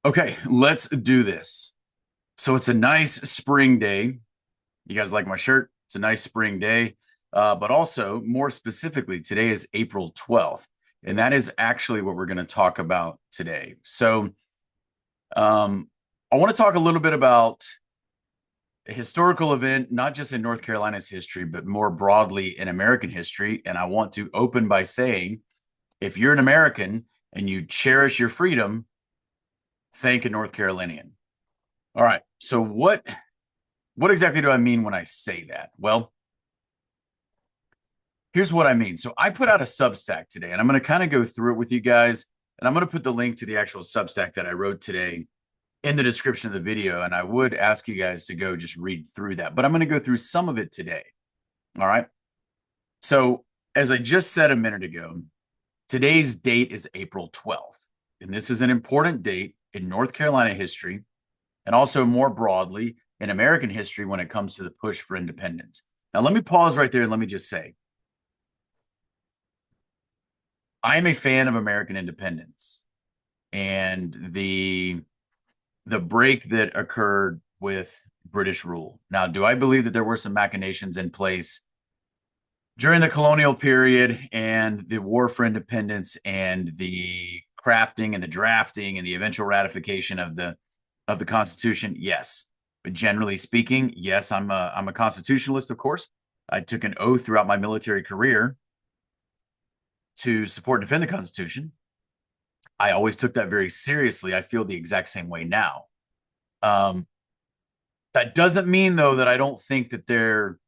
Okay, let's do this. So it's a nice spring day. You guys like my shirt? It's a nice spring day. But also, more specifically, today is April 12th. And that is actually what we're going to talk about today. So I want to talk a little bit about a historical event, not just in North Carolina's history, but more broadly in American history. And I want to open by saying, if you're an American and you cherish your freedom, thank a North Carolinian. All right. So what exactly do I mean when I say that? Well, here's what I mean. So I put out a Substack today, and I'm going to kind of go through it with you guys. And I'm going to put the link to the actual Substack that I wrote today in the description of the video. And I would ask you guys to go just read through that, but I'm going to go through some of it today. All right. So, as I just said a minute ago, today's date is April 12th. And this is an important date in North Carolina history and also more broadly in American history when it comes to the push for independence. Now, let me pause right there and let me just say, I am a fan of American independence and the break that occurred with British rule. Now, do I believe that there were some machinations in place during the colonial period and the war for independence and the crafting and the drafting and the eventual ratification of the Constitution? Yes. But generally speaking, yes, I'm a constitutionalist, of course. I took an oath throughout my military career to support and defend the Constitution. I always took that very seriously. I feel the exact same way now. Um, that doesn't mean, though, that I don't think that there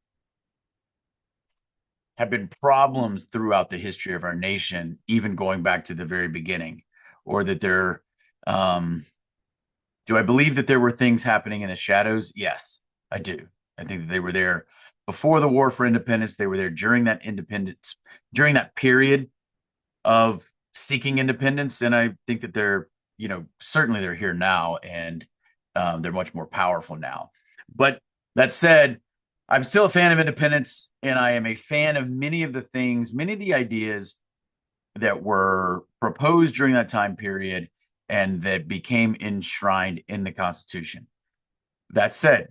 have been problems throughout the history of our nation, even going back to the very beginning, or that there. Do I believe that there were things happening in the shadows? Yes, I do. I think that they were there before the war for independence. They were there during that independence, during that period of seeking independence. And I think that certainly they're here now and they're much more powerful now. But that said, I'm still a fan of independence and I am a fan of many of the things, many of the ideas that were proposed during that time period and that became enshrined in the Constitution. That said,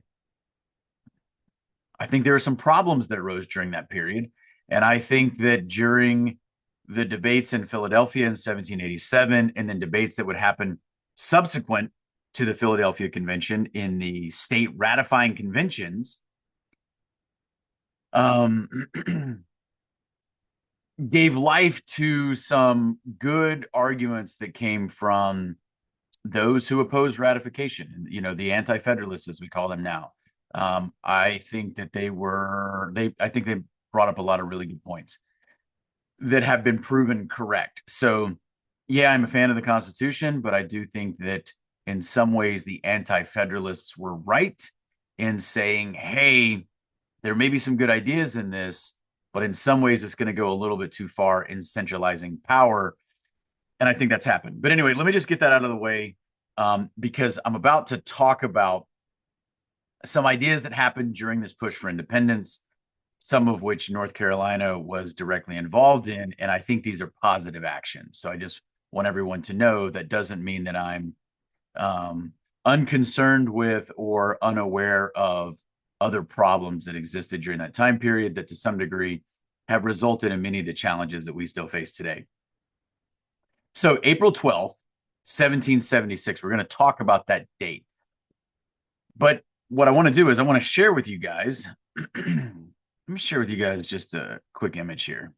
I think there are some problems that arose during that period. And I think that during the debates in Philadelphia in 1787 and then debates that would happen subsequent to the Philadelphia Convention in the state ratifying conventions, um, gave life to some good arguments that came from those who opposed ratification, the anti-federalists, as we call them now. I think that I think they brought up a lot of really good points that have been proven correct. So, yeah, I'm a fan of the Constitution, but I do think that in some ways the anti-federalists were right in saying, hey, there may be some good ideas in this, but in some ways it's going to go a little bit too far in centralizing power. And I think that's happened. But anyway, let me just get that out of the way because I'm about to talk about some ideas that happened during this push for independence, some of which North Carolina was directly involved in. And I think these are positive actions. So I just want everyone to know that doesn't mean that I'm unconcerned with or unaware of other problems that existed during that time period that to some degree have resulted in many of the challenges that we still face today. So April 12th, 1776, we're going to talk about that date. But what I want to do is I want to share with you guys, let me share with you guys just a quick image here.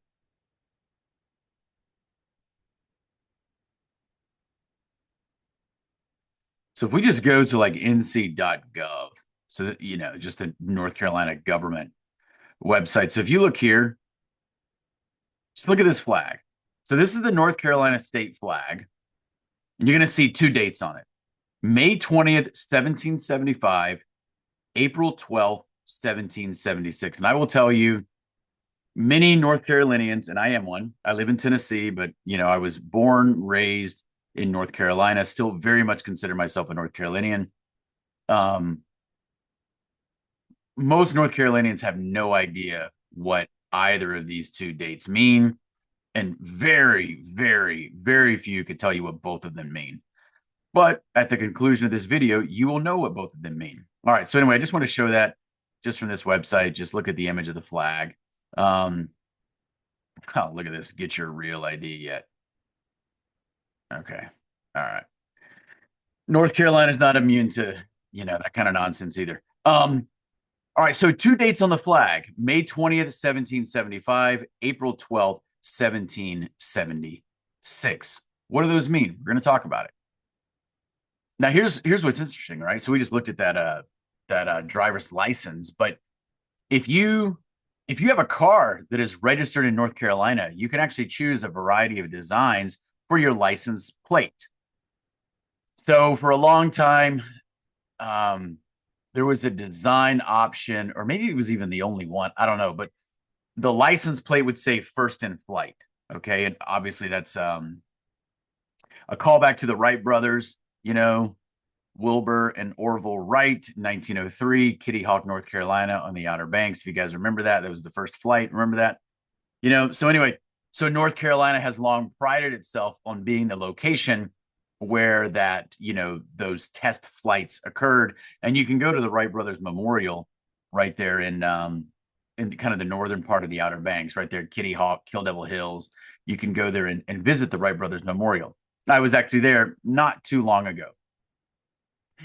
So if we just go to like nc.gov, so that, just the North Carolina government website. So if you look here, just look at this flag. So this is the North Carolina state flag, and you're going to see two dates on it. May 20th, 1775, April 12th, 1776. And I will tell you, many North Carolinians, and I am one, I live in Tennessee, but I was born, raised in North Carolina, still very much consider myself a North Carolinian. Most North Carolinians have no idea what either of these two dates mean. And very, very, very few could tell you what both of them mean. But at the conclusion of this video, you will know what both of them mean. All right. So anyway, I just want to show that just from this website. Just look at the image of the flag. Oh, look at this. Get your real ID yet. Okay. All right. North Carolina is not immune to, that kind of nonsense either. All right. So two dates on the flag, May 20th, 1775, April 12th, 1776. What do those mean? We're going to talk about it. Now, here's what's interesting, right? So we just looked at that driver's license, but if you have a car that is registered in North Carolina, you can actually choose a variety of designs for your license plate. So for a long time, there was a design option, or maybe it was even the only one. I don't know, but the license plate would say first in flight. Okay. And obviously that's a callback to the Wright brothers, Wilbur and Orville Wright, 1903, Kitty Hawk, North Carolina on the Outer Banks. If you guys remember that, that was the first flight. Remember that? So anyway, so North Carolina has long prided itself on being the location where that, those test flights occurred. And you can go to the Wright Brothers Memorial right there in kind of the northern part of the Outer Banks, right there, Kitty Hawk, Kill Devil Hills. You can go there and visit the Wright Brothers Memorial. I was actually there not too long ago.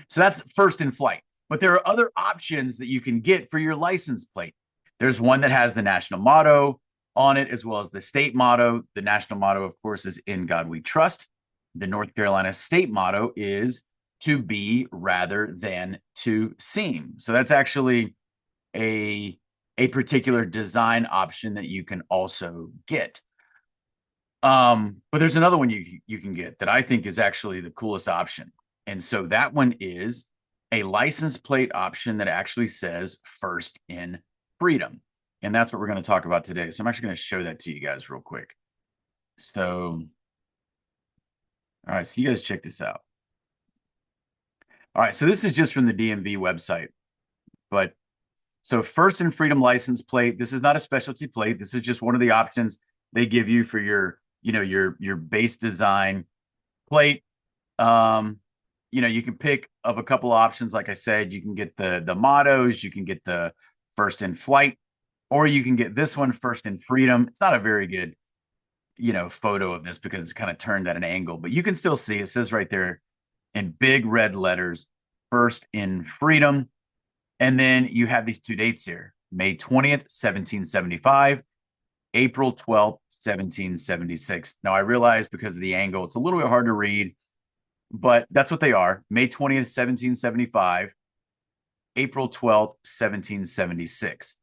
So that's first in flight. But there are other options that you can get for your license plate. There's one that has the national motto on it, as well as the state motto. The national motto, of course, is "In God We Trust." The North Carolina state motto is "To be rather than to seem." So that's actually a particular design option that you can also get. But there's another one you can get that I think is actually the coolest option. And so that one is a license plate option that actually says "First in Freedom." And that's what we're going to talk about today. So I'm actually going to show that to you guys real quick. So, all right, so you guys check this out. All right, so this is just from the DMV website. But so First in Freedom license plate, this is not a specialty plate. This is just one of the options they give you for your, your base design plate. You can pick of a couple of options. Like I said, you can get the mottos, you can get the first in flight, or you can get this one, First in Freedom. It's not a very good, photo of this because it's kind of turned at an angle, but you can still see it says right there in big red letters, First in Freedom. And then you have these two dates here, May 20th, 1775, April 12th, 1776. Now I realize because of the angle, it's a little bit hard to read, but that's what they are. May 20th, 1775, April 12th, 1776.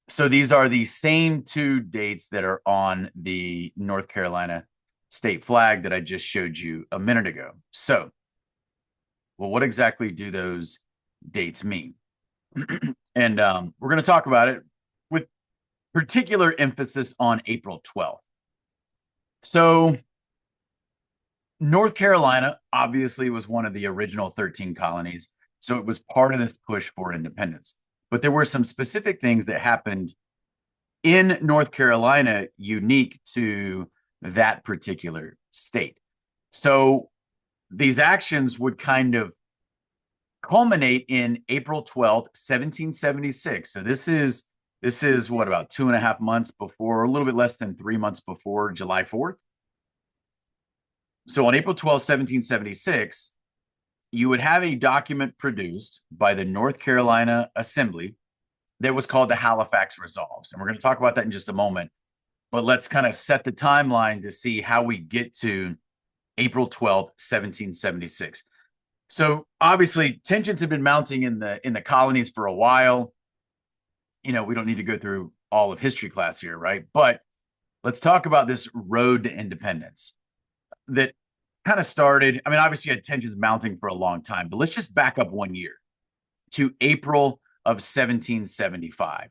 So these are the same two dates that are on the North Carolina state flag that I just showed you a minute ago. So, well, what exactly do those dates mean? And we're going to talk about it with particular emphasis on April 12th. So North Carolina obviously was one of the original 13 colonies. So it was part of this push for independence. But there were some specific things that happened in North Carolina unique to that particular state. So these actions would kind of culminate in April 12th, 1776. So this is what, about 2.5 months before, a little bit less than 3 months before July 4th. So on April 12th, 1776, you would have a document produced by the North Carolina Assembly that was called the Halifax Resolves. And we're going to talk about that in just a moment. But let's kind of set the timeline to see how we get to April 12th, 1776. So obviously tensions have been mounting in the colonies for a while. We don't need to go through all of history class here, right? But let's talk about this road to independence that kind of started. I mean, obviously you had tensions mounting for a long time, but let's just back up 1 year to April of 1775.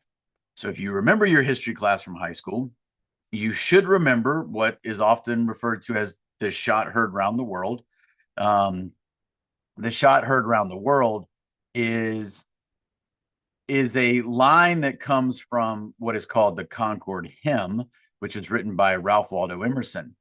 So if you remember your history class from high school, you should remember what is often referred to as the shot heard round the world. The shot heard round the world is a line that comes from what is called the Concord Hymn, which is written by Ralph Waldo Emerson.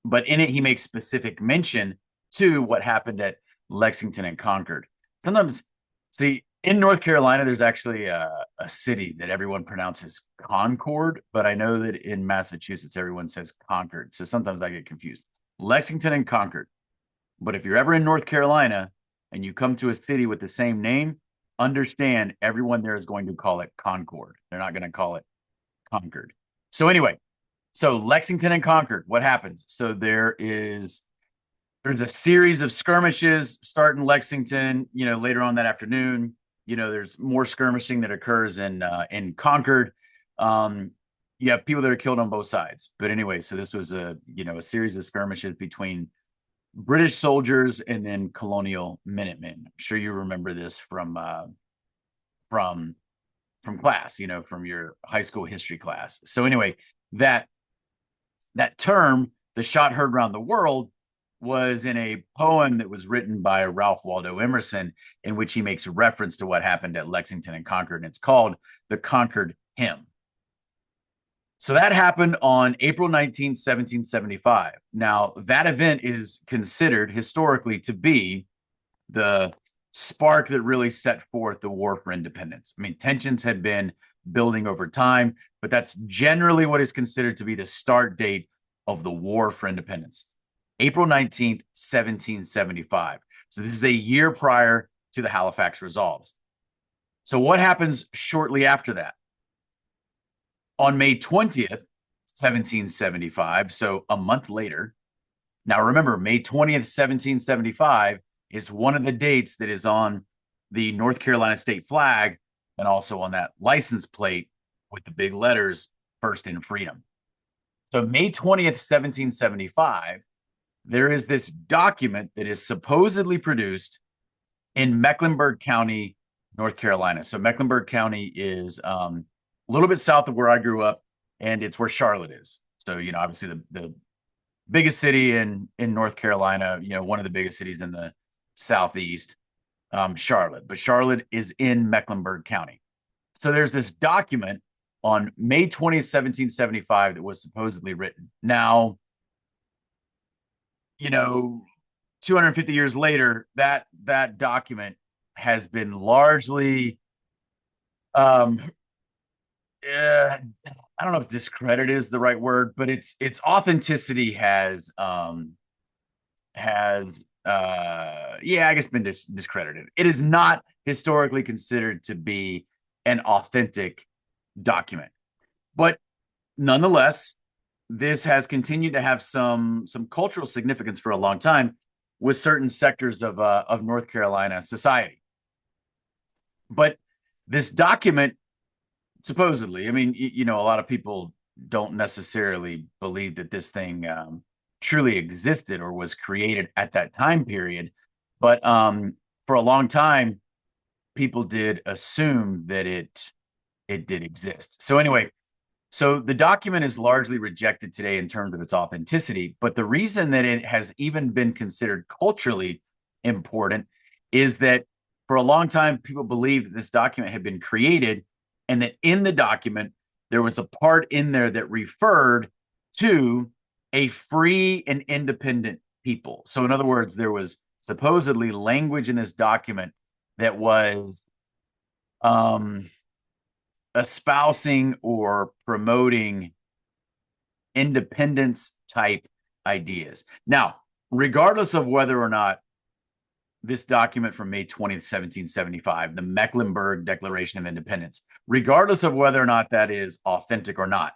But in it, he makes specific mention to what happened at Lexington and Concord. Sometimes, see, in North Carolina, there's actually a city that everyone pronounces Concord, but I know that in Massachusetts, everyone says Concord. So sometimes I get confused. Lexington and Concord. But if you're ever in North Carolina and you come to a city with the same name, understand everyone there is going to call it Concord. They're not going to call it Concord. So anyway, so Lexington and Concord, what happens? So there's a series of skirmishes starting Lexington, later on that afternoon. There's more skirmishing that occurs in Concord. You have people that are killed on both sides. But anyway, so this was a series of skirmishes between British soldiers and then colonial Minutemen. I'm sure you remember this from class, from your high school history class. So anyway, that term, the shot heard around the world, was in a poem that was written by Ralph Waldo Emerson, in which he makes reference to what happened at Lexington and Concord, and it's called the Concord Hymn. So that happened on April 19th, 1775. Now, that event is considered historically to be the spark that really set forth the war for independence. I mean, tensions had been building over time, but that's generally what is considered to be the start date of the war for independence. April 19th, 1775. So this is a year prior to the Halifax Resolves. So what happens shortly after that? On May 20th, 1775, so a month later. Now remember, May 20th, 1775 is one of the dates that is on the North Carolina state flag and also on that license plate with the big letters, First in Freedom. So May 20th, 1775, there is this document that is supposedly produced in Mecklenburg County, North Carolina. So Mecklenburg County is a little bit south of where I grew up, and it's where Charlotte is. So, obviously the biggest city in North Carolina, one of the biggest cities in the Southeast, Charlotte. But Charlotte is in Mecklenburg County. So there's this document on May 20th, 1775 that was supposedly written. Now, 250 years later, that document has been largely, I don't know if discredit is the right word, but its authenticity has I guess been discredited. It is not historically considered to be an authentic document, but nonetheless, this has continued to have some cultural significance for a long time with certain sectors of North Carolina society. But this document, supposedly, I mean, a lot of people don't necessarily believe that this thing truly existed or was created at that time period. But for a long time, people did assume that it did exist. So anyway, so the document is largely rejected today in terms of its authenticity, but the reason that it has even been considered culturally important is that for a long time, people believed that this document had been created and that in the document, there was a part in there that referred to a free and independent people. So in other words, there was supposedly language in this document that was espousing or promoting independence type ideas. Now, regardless of whether or not this document from May 20th, 1775, the Mecklenburg Declaration of Independence, regardless of whether or not that is authentic or not,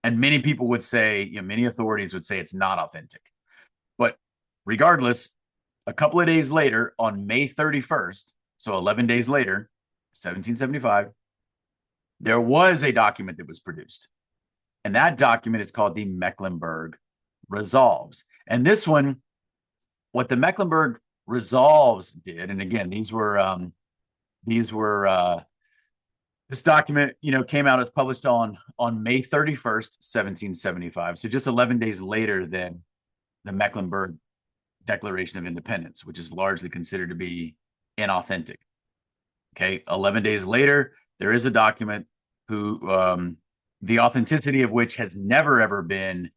and many people would say, many authorities would say it's not authentic. But regardless, a couple of days later, on May 31st, so 11 days later, 1775, there was a document that was produced. And that document is called the Mecklenburg Resolves. And this one, what the Mecklenburg Resolves did, and again, this document, came out as published on May 31st, 1775. So just 11 days later than the Mecklenburg Declaration of Independence, which is largely considered to be inauthentic. Okay, 11 days later, there is a document the authenticity of which has never ever been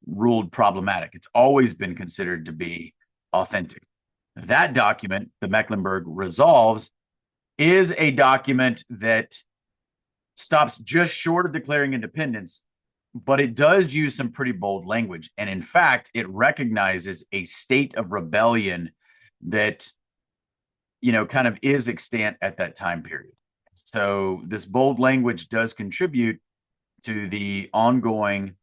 ruled problematic. It's always been considered to be authentic. That document, the Mecklenburg Resolves, is a document that stops just short of declaring independence, but it does use some pretty bold language. And in fact, it recognizes a state of rebellion that, kind of is extant at that time period. So this bold language does contribute to the ongoing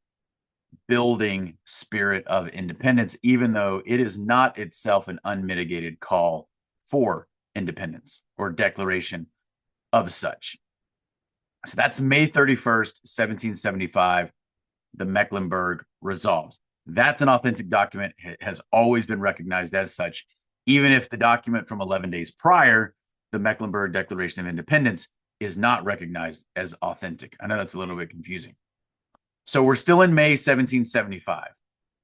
building spirit of independence, even though it is not itself an unmitigated call for independence or declaration of such. So that's May 31st, 1775, the Mecklenburg Resolves. That's an authentic document. It has always been recognized as such, even if the document from 11 days prior, the Mecklenburg Declaration of Independence, is not recognized as authentic. I know that's a little bit confusing. So we're still in May 1775.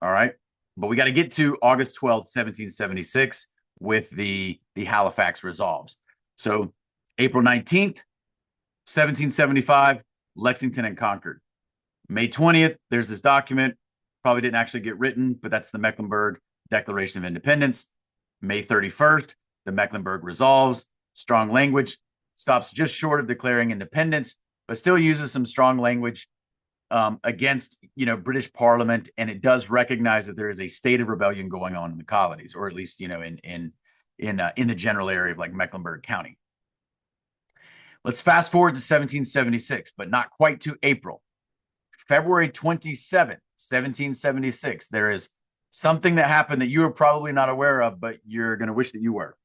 All right. But we got to get to August 12th, 1776 with the Halifax Resolves. So April 19th, 1775, Lexington and Concord. May 20th, there's this document. Probably didn't actually get written, but that's the Mecklenburg Declaration of Independence. May 31st, the Mecklenburg Resolves. Strong language, stops just short of declaring independence, but still uses some strong language against, British Parliament, and it does recognize that there is a state of rebellion going on in the colonies, or at least, in the general area of like Mecklenburg County. Let's fast forward to 1776, but not quite to April. February 27th, 1776, there is something that happened that you are probably not aware of, but you're going to wish that you were.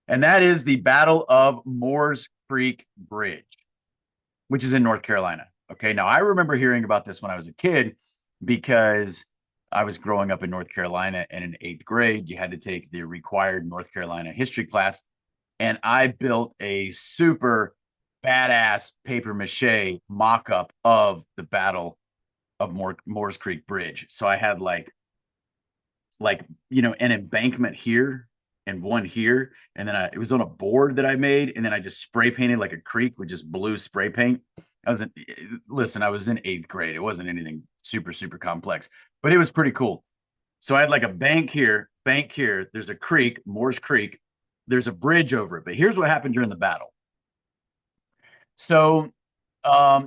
And that is the Battle of Moores Creek Bridge, which is in North Carolina. Okay, now I remember hearing about this when I was a kid because I was growing up in North Carolina, and in 8th grade, you had to take the required North Carolina history class. And I built a super badass paper mache mock-up of the Battle of Moores Creek Bridge. So I had like an embankment here and one here, and then it was on a board that I made, and then I just spray painted like a creek with just blue spray paint. I was in 8th grade. It wasn't anything super, super complex, but it was pretty cool. So I had like a bank here. There's a creek, Moores Creek. There's a bridge over it. But here's what happened during the battle. So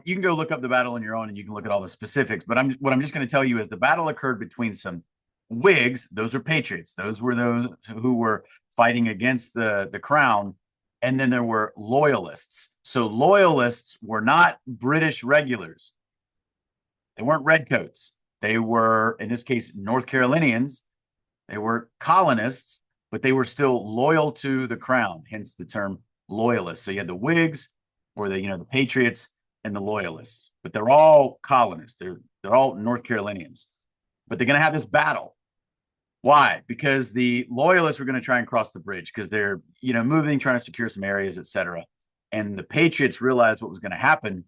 you can go look up the battle on your own, and you can look at all the specifics. But what I'm just going to tell you is the battle occurred between some Whigs. Those are patriots. Those were those who were fighting against the crown. And then there were loyalists. So loyalists were not British regulars. They weren't redcoats. They were, in this case, North Carolinians. They were colonists, but they were still loyal to the crown, hence the term loyalists. So you had the Whigs, or the patriots, and the loyalists, but they're all colonists. They're all North Carolinians, but they're going to have this battle. Why? Because the loyalists were going to try and cross the bridge because they're, moving, trying to secure some areas, etc. And the patriots realized what was going to happen.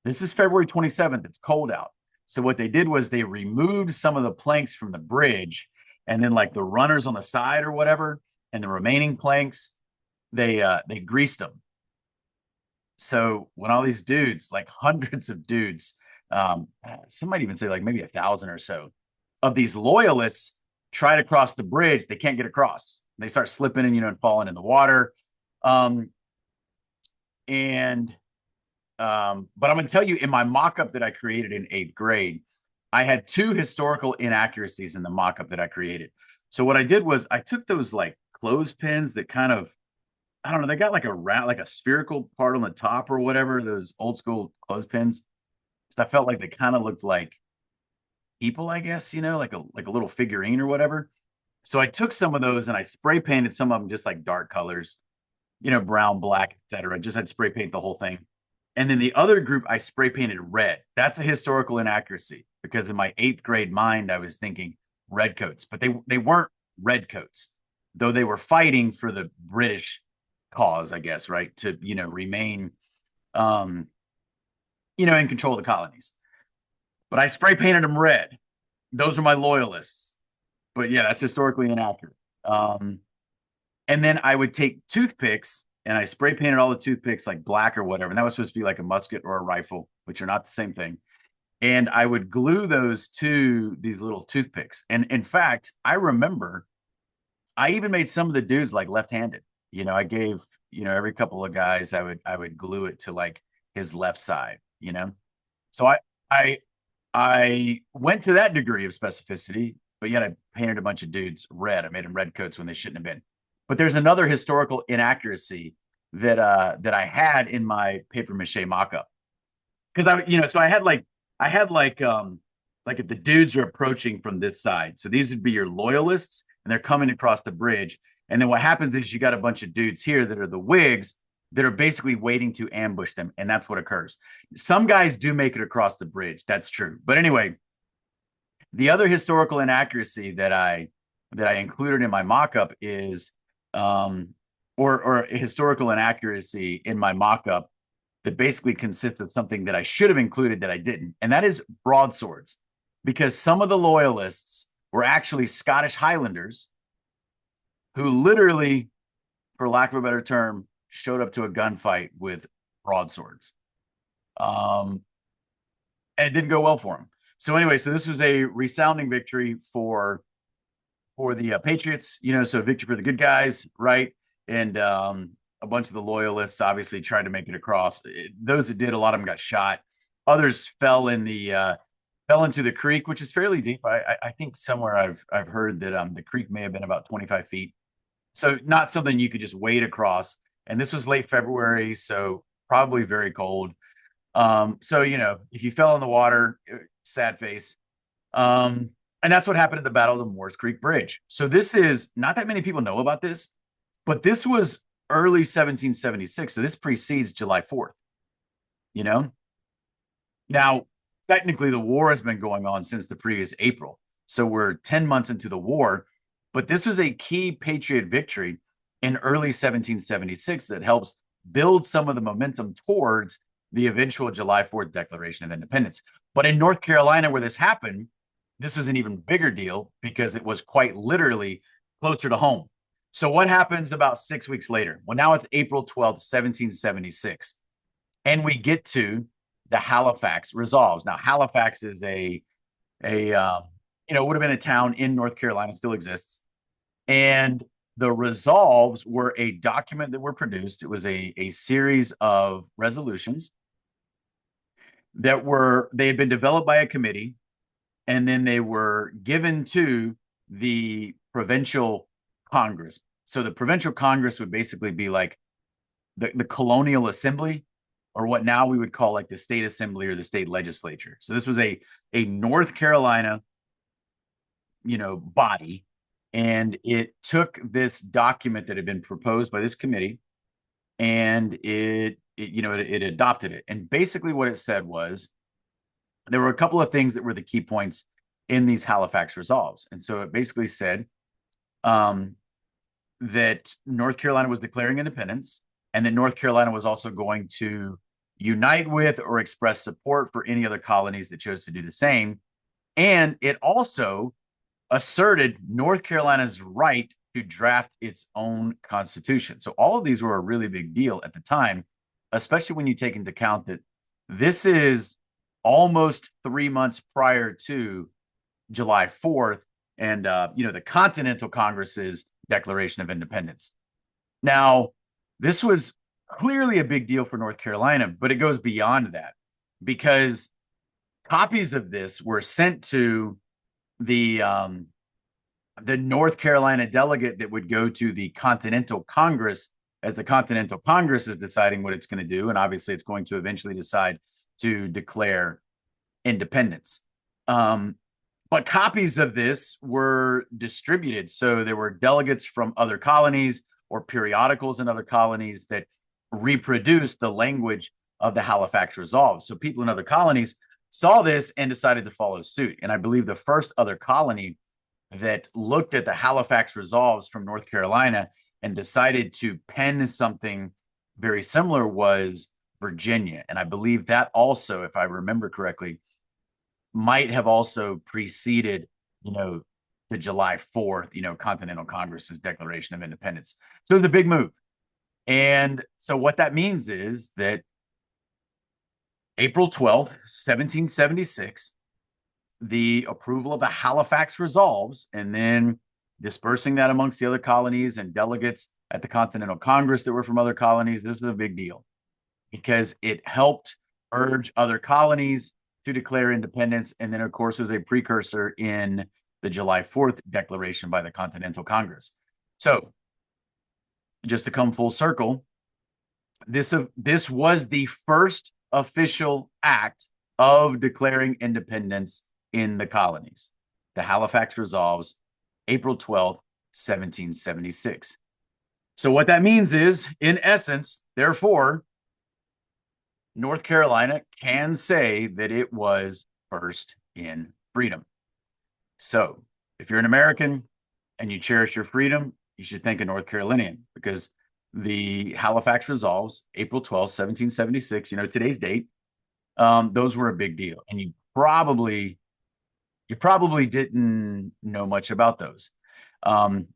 This is February 27th. It's cold out. So what they did was they removed some of the planks from the bridge, and then like the runners on the side or whatever, and the remaining planks, they greased them. So when all these dudes, like hundreds of dudes, some might even say like maybe 1,000 or so of these loyalists try to cross the bridge, they can't get across. They start slipping and falling in the water. But I'm going to tell you, in my mock-up that I created in 8th grade, I had 2 historical inaccuracies in the mock-up that I created. So what I did was I took those like clothespins that kind of, I don't know, they got like a round, like a spherical part on the top or whatever, those old school clothespins. So I felt like they kind of looked like people, I guess, like a little figurine or whatever. So I took some of those and I spray painted some of them just like dark colors, brown, black, etc. Just had spray paint the whole thing. And then the other group I spray painted red. That's a historical inaccuracy because in my 8th grade mind, I was thinking redcoats, but they weren't redcoats, though they were fighting for the British cause, I guess, right? To, remain, in control of the colonies. But I spray painted them red. Those are my loyalists. But yeah, that's historically inaccurate. And then I would take toothpicks and I spray painted all the toothpicks like black or whatever. And that was supposed to be like a musket or a rifle, which are not the same thing. And I would glue those to these little toothpicks. And in fact, I remember I even made some of the dudes like left-handed. I gave, every couple of guys I would glue it to like his left side. So I I went to that degree of specificity, but yet I painted a bunch of dudes red. I made them red coats when they shouldn't have been. But there's another historical inaccuracy that I had in my paper mache mock-up. Because so I had like if the dudes are approaching from this side. So these would be your loyalists, and they're coming across the bridge. And then what happens is you got a bunch of dudes here that are the Whigs that are basically waiting to ambush them, and that's what occurs. Some guys do make it across the bridge. That's true. But anyway, the other historical inaccuracy that I included in my mock-up is or a historical inaccuracy in my mock-up that basically consists of something that I should have included that I didn't, and that is broadswords, because some of the loyalists were actually Scottish Highlanders who literally, for lack of a better term, showed up to a gunfight with broadswords. And it didn't go well for them. So anyway, so this was a resounding victory for the Patriots. So victory for the good guys, right? And a bunch of the loyalists obviously tried to make it across. Those that did, a lot of them got shot. Others fell into the creek, which is fairly deep. I think somewhere I've heard that the creek may have been about 25 feet. So not something you could just wade across. And this was late February, so probably very cold. So if you fell in the water, sad face. And that's what happened at the Battle of the Moores Creek Bridge. So this is not that many people know about this, but this was early 1776. So this precedes July 4th. You know, now technically the war has been going on since the previous April. So we're 10 months into the war, but this was a key Patriot victory in early 1776 that helps build some of the momentum towards the eventual July 4th Declaration of Independence. But in North Carolina, where this happened, this was an even bigger deal because it was quite literally closer to home. So what happens about 6 weeks later? Well, now it's April 12th, 1776. And we get to the Halifax Resolves. Now, Halifax is it would have been a town in North Carolina, still exists. And the resolves were a document that were produced. It was a series of resolutions they had been developed by a committee, and then they were given to the provincial Congress. So the provincial Congress would basically be like the colonial assembly, or what now we would call like the state assembly or the state legislature. So this was a North Carolina, body, and it took this document that had been proposed by this committee, and it adopted it. And basically what it said was there were a couple of things that were the key points in these Halifax Resolves. And so it basically said that North Carolina was declaring independence, and that North Carolina was also going to unite with or express support for any other colonies that chose to do the same. And it also asserted North Carolina's right to draft its own constitution. So all of these were a really big deal at the time, especially when you take into account that this is almost 3 months prior to July 4th and the Continental Congress's Declaration of Independence. Now, this was clearly a big deal for North Carolina, but it goes beyond that, because copies of this were sent to the North Carolina delegate that would go to the Continental Congress, as the Continental Congress is deciding what it's going to do, and obviously it's going to eventually decide to declare independence. But copies of this were distributed. So there were delegates from other colonies or periodicals in other colonies that reproduced the language of the Halifax Resolve. So people in other colonies saw this and decided to follow suit. And I believe the first other colony that looked at the Halifax Resolves from North Carolina and decided to pen something very similar was Virginia. And I believe that also, if I remember correctly, might have also preceded, the July 4th, Continental Congress's Declaration of Independence. So it was a big move. And so what that means is that April 12th, 1776, the approval of the Halifax Resolves, and then dispersing that amongst the other colonies and delegates at the Continental Congress that were from other colonies. This is a big deal because it helped urge other colonies to declare independence. And then, of course, was a precursor in the July 4th declaration by the Continental Congress. So, just to come full circle, this was the first official act of declaring independence in the colonies. The Halifax Resolves, April 12th, 1776. So what that means is, in essence, therefore, North Carolina can say that it was first in freedom. So if you're an American and you cherish your freedom, you should thank a North Carolinian, because the Halifax Resolves, April 12th, 1776, today's date, those were a big deal. And you probably didn't know much about those. And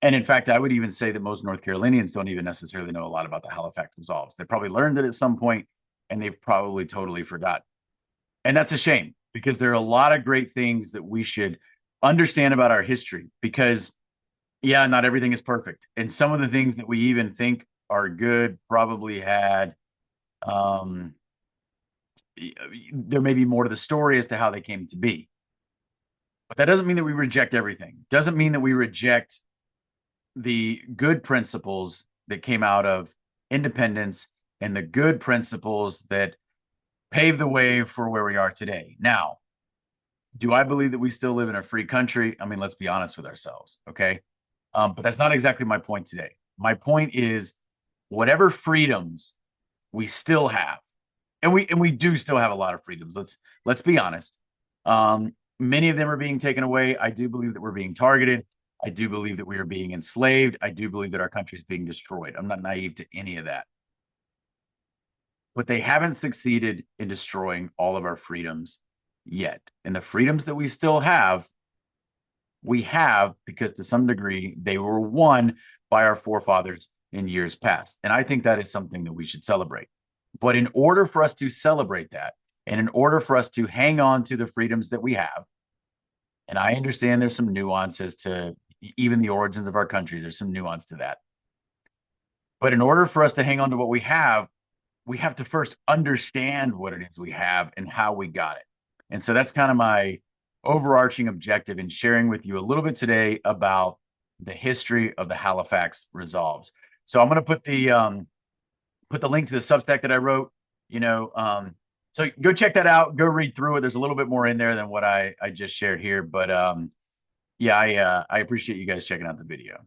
in fact, I would even say that most North Carolinians don't even necessarily know a lot about the Halifax Resolves. They probably learned it at some point, and they've probably totally forgot. And that's a shame, because there are a lot of great things that we should understand about our history, because yeah, not everything is perfect. And some of the things that we even think are good probably had, there may be more to the story as to how they came to be. But that doesn't mean that we reject everything. Doesn't mean that we reject the good principles that came out of independence and the good principles that paved the way for where we are today. Now, do I believe that we still live in a free country? I mean, let's be honest with ourselves, okay? But that's not exactly my point today. My point is, whatever freedoms we still have, and we do still have a lot of freedoms. Let's be honest. Many of them are being taken away. I do believe that we're being targeted. I do believe that we are being enslaved. I do believe that our country is being destroyed. I'm not naive to any of that. But they haven't succeeded in destroying all of our freedoms yet. And the freedoms that we still have, we have because to some degree they were won by our forefathers in years past. And I think that is something that we should celebrate. But in order for us to celebrate that, and in order for us to hang on to the freedoms that we have, and I understand there's some nuances to even the origins of our countries, there's some nuance to that. But in order for us to hang on to what we have to first understand what it is we have and how we got it. And so that's kind of my overarching objective in sharing with you a little bit today about the history of the Halifax Resolves. So I'm going to put the link to the Substack that I wrote, so go check that out, go read through it. There's a little bit more in there than what I just shared here, but yeah, I appreciate you guys checking out the video.